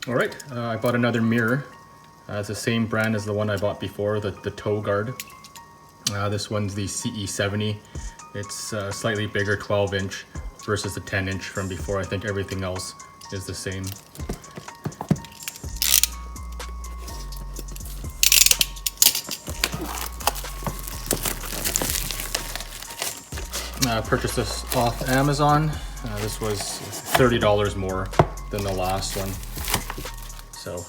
All right, I bought another mirror. It's the same brand as the one I bought before, the Toguard. This one's the CE70. It's slightly bigger, 12-inch versus the 10-inch from before. I think everything else is the same. I purchased this off Amazon. This was $30 more than the last one. So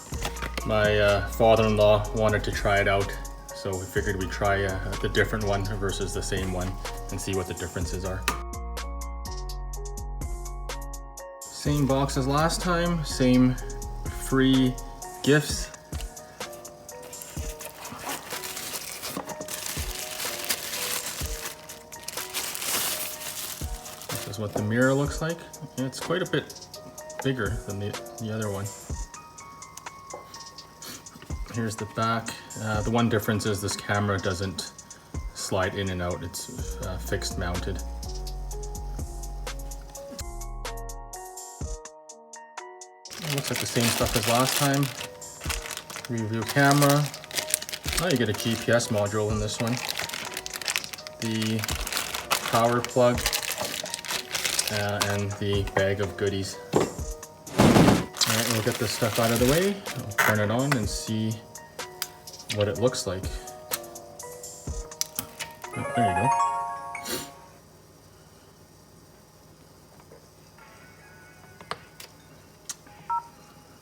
my father-in-law wanted to try it out, so we figured we'd try the different one versus the same one and see what the differences are. Same box as last time, same free gifts. This is what the mirror looks like. It's quite a bit bigger than the other one. Here's the back. The one difference is this camera doesn't slide in and out. It's fixed mounted. It looks like the same stuff as last time. Review camera. Oh, you get a GPS module in this one. The power plug and the bag of goodies. Alright, we'll get this stuff out of the way. I'll turn it on and see what it looks like. Oh, there you go.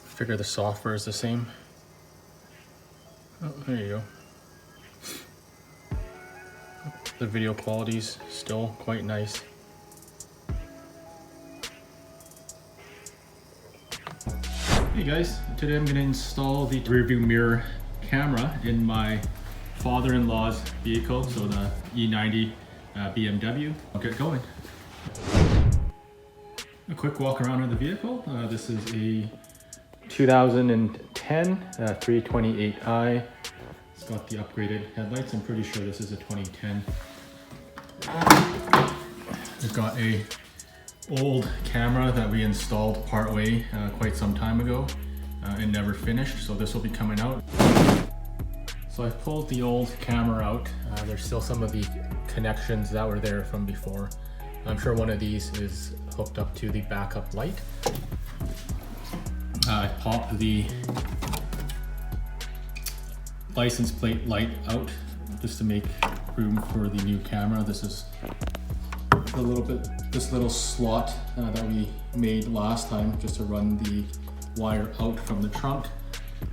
Figure the software is the same. Oh, there you go. The video quality's still quite nice. Hey guys, today I'm going to install the rearview mirror camera in my father-in-law's vehicle, so the E90 BMW. I'll get going. A quick walk around of the vehicle. This is a 2010 328i. It's got the upgraded headlights. I'm pretty sure this is a 2010. We've got a old camera that we installed partway quite some time ago and never finished, so this will be coming out. So I've pulled the old camera out. There's still some of the connections that were there from before. I'm sure one of these is hooked up to the backup light. I popped the license plate light out just to make room for the new camera. This is this little slot that we made last time just to run the wire out from the trunk.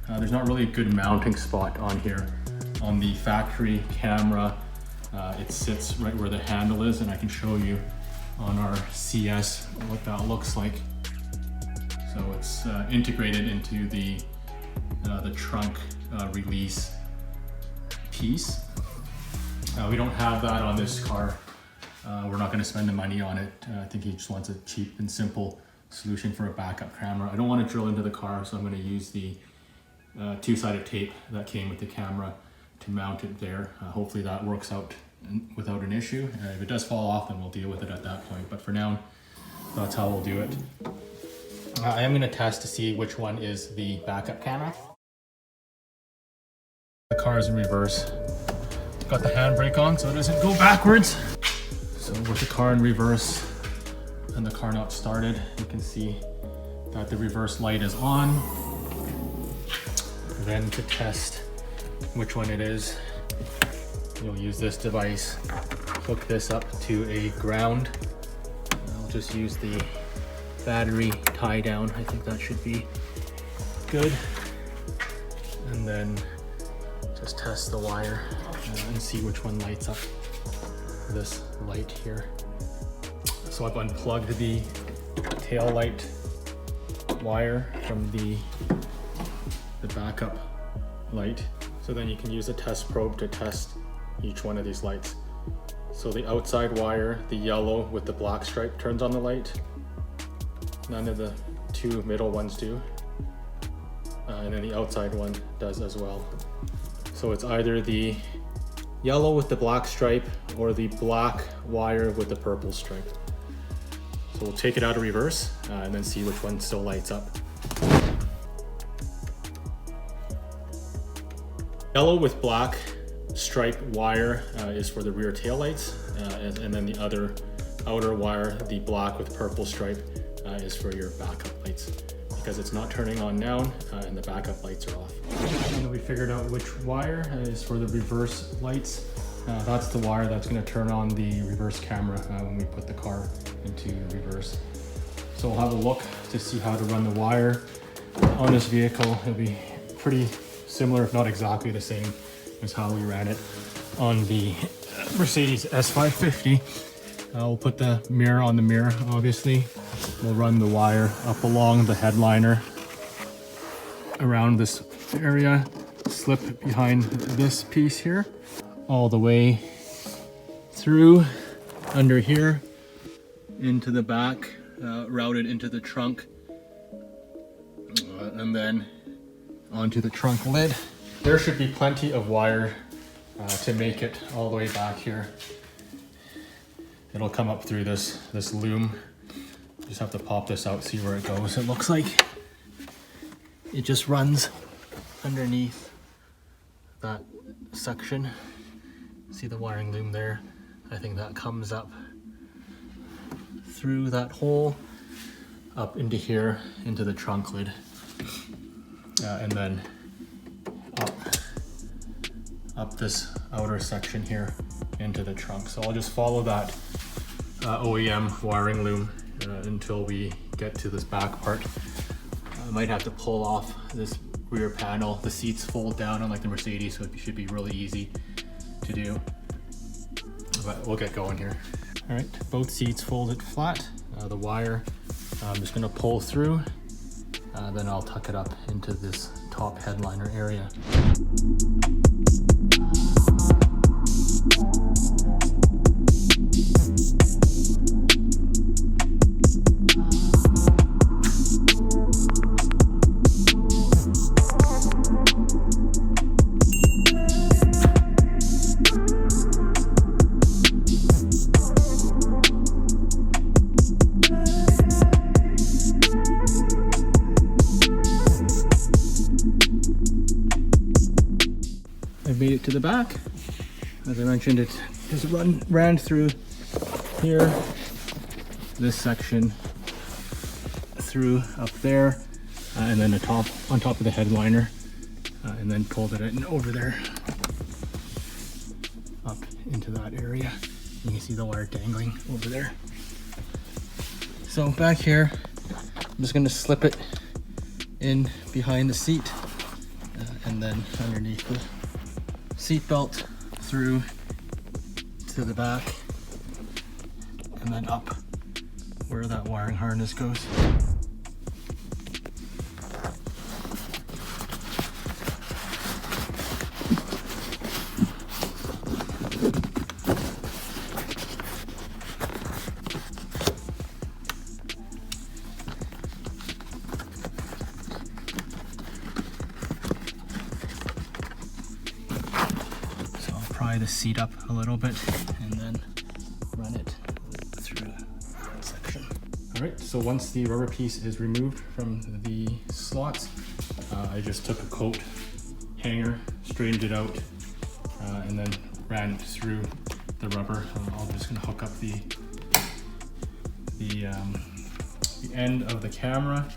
There's not really a good mounting spot on here. On the factory camera, it sits right where the handle is, and I can show you on our CS what that looks like. So it's integrated into the trunk release piece. We don't have that on this car. We're not going to spend the money on it. I think he just wants a cheap and simple solution for a backup camera. I don't want to drill into the car, so I'm going to use the two-sided tape that came with the camera to mount it there. Hopefully that works out without an issue. If it does fall off, then we'll deal with it at that point. But for now, that's how we'll do it. I am going to test to see which one is the backup camera. The car is in reverse. Got the handbrake on so it doesn't go backwards. So with the car in reverse and the car not started, you can see that the reverse light is on. Then to test which one it is, you'll use this device, hook this up to a ground. I'll just use the battery tie down. I think that should be good. And then just test the wire and see which one lights up. This light here. So I've unplugged the tail light wire from the backup light. So then you can use a test probe to test each one of these lights. So the outside wire, the yellow with the black stripe, turns on the light. None of the two middle ones do. And then the outside one does as well. So it's either the yellow with the black stripe or the black wire with the purple stripe. So we'll take it out of reverse and then see which one still lights up. Yellow with black stripe wire is for the rear tail lights, and then the other outer wire, the black with purple stripe, is for your backup lights, because it's not turning on now and the backup lights are off. And we figured out which wire is for the reverse lights. That's the wire that's going to turn on the reverse camera when we put the car into reverse. So we'll have a look to see how to run the wire on this vehicle. It'll be pretty similar, if not exactly the same as how we ran it on the Mercedes S550. We'll put the mirror on the mirror, obviously. We'll run the wire up along the headliner around this area, slip behind this piece here, all the way through under here into the back, routed into the trunk, and then onto the trunk lid. There should be plenty of wire to make it all the way back here. It'll come up through this loom. Just have to pop this out, see where it goes. It looks like it just runs underneath that section. See the wiring loom there? I think that comes up through that hole, up into here, into the trunk lid, and then up this outer section here into the trunk. So I'll just follow that OEM wiring loom until we get to this back part. I might have to pull off this rear panel. The seats fold down unlike the Mercedes, so it should be really easy to do. But we'll get going here. All right, both seats folded flat. The wire, I'm just gonna pull through, then I'll tuck it up into this top headliner area. Made it to the back. As I mentioned, it just ran through here, this section through up there, and then on top of the headliner, and then pulled it in over there up into that area. You can see the wire dangling over there. So back here, I'm just going to slip it in behind the seat, and then underneath the seat belt through to the back, and then up where that wiring harness goes. Pry the seat up a little bit and then run it through that section. All right, so once the rubber piece is removed from the slots, I just took a coat hanger, straightened it out, and then ran through the rubber. I'm just gonna hook up the end of the camera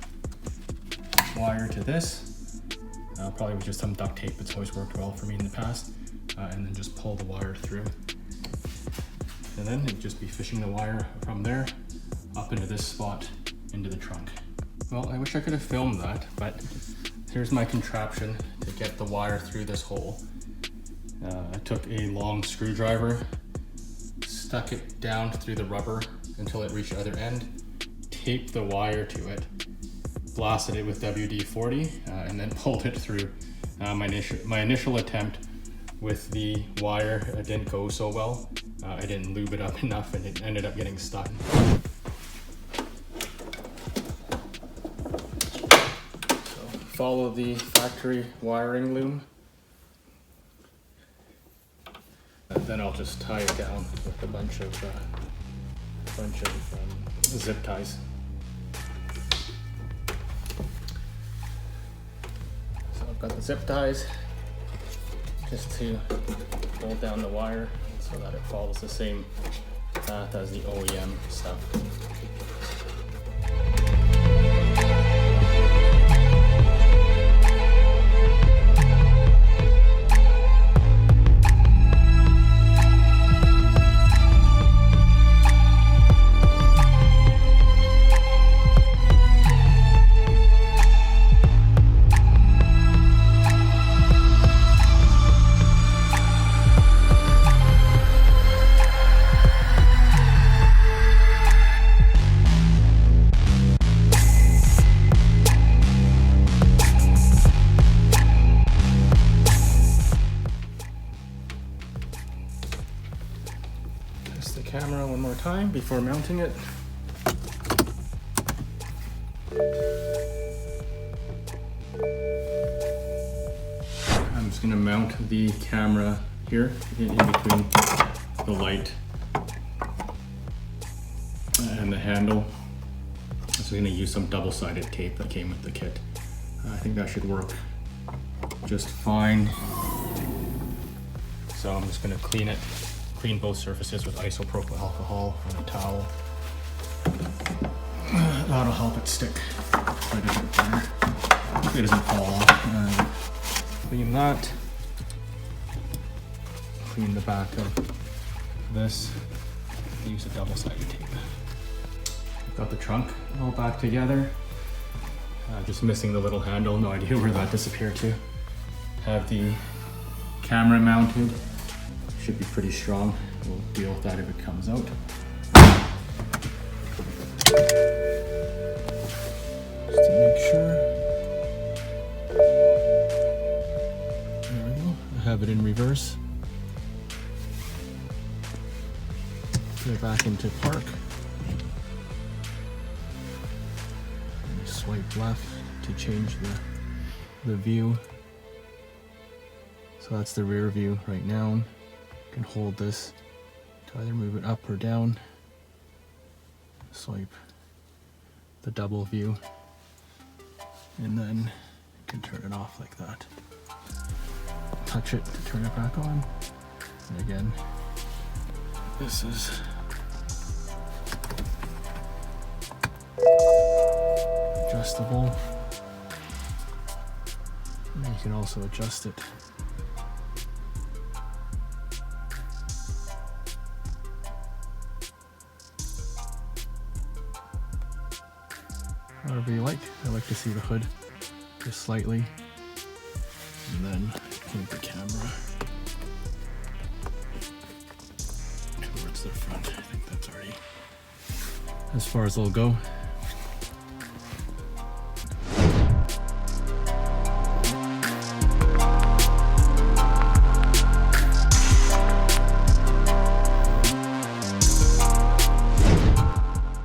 wire to this. Probably with just some duct tape. It's always worked well for me in the past. And then just pull the wire through. And then it'd just be fishing the wire from there up into this spot into the trunk. Well, I wish I could have filmed that, but here's my contraption to get the wire through this hole. I took a long screwdriver, stuck it down through the rubber until it reached the other end, taped the wire to it, blasted it with WD-40, and then pulled it through. My initial attempt with the wire didn't go so well. I didn't lube it up enough and it ended up getting stuck. So follow the factory wiring loom. And then I'll just tie it down with a bunch of zip ties. So I've got the zip ties. just to hold down the wire so that it follows the same path as the OEM stuff. Test the camera one more time before mounting it. I'm just going to mount the camera here in between the light and the handle. So I'm going to use some double-sided tape that came with the kit. I think that should work just fine. So I'm just going to clean both surfaces with isopropyl alcohol on a towel. That'll help it stick quite a bit better. It doesn't fall off. Clean that. Clean the back of this. Use a double-sided tape. Got the trunk all back together. Just missing the little handle. No idea where that disappeared to. Have the camera mounted. Should be pretty strong. We'll deal with that if it comes out. Just to make sure. There we go. I have it in reverse. Put it back into park. And swipe left to change the view. So that's the rear view right now. You can hold this to either move it up or down. Swipe the double view, and then you can turn it off like that. Touch it to turn it back on. And again, this is adjustable. And you can also adjust it however you like. I like to see the hood just slightly, and then point the camera towards the front. I think that's already as far as it'll go.